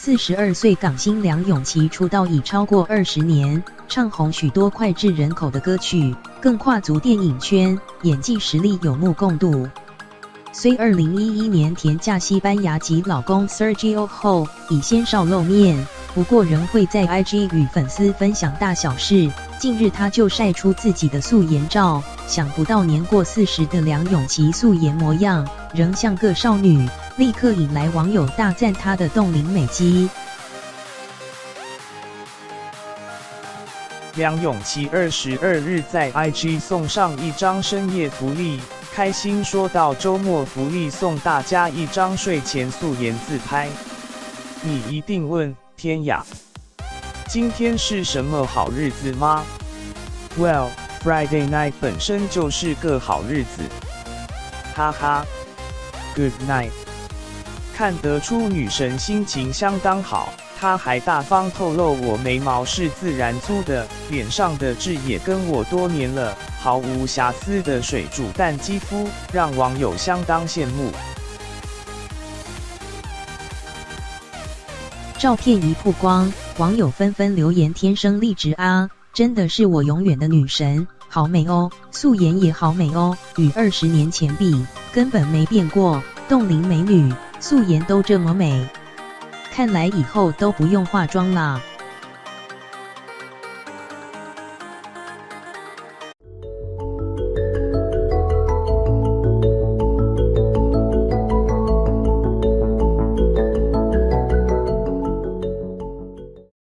42岁港星梁咏琪出道已超过20年，唱红许多脍炙人口的歌曲，更跨足电影圈，演技实力有目共睹。虽2011年甜嫁西班牙籍老公 Sergio 后已鲜少露面，不过仍会在 IG 与粉丝分享大小事。近日她就晒出自己的素颜照，想不到年过40的梁咏琪素颜模样仍像个少女，立刻引来网友大赞她的冻龄美肌。梁咏琪22日在 IG 送上一张深夜福利，开心说到周末福利送大家一张睡前素颜自拍。你一定问，天呀，今天是什么好日子吗 ？Well, Friday night 本身就是个好日子，哈哈。Good night。看得出女神心情相当好。她还大方透露我眉毛是自然粗的，脸上的痣也跟我多年了，毫无瑕疵的水煮蛋肌肤，让网友相当羡慕。照片一曝光，网友纷纷留言：天生丽质啊，真的是我永远的女神，好美哦，素颜也好美哦，与20年前比，根本没变过，冻龄美女，素颜都这么美。看来以后都不用化妆啦。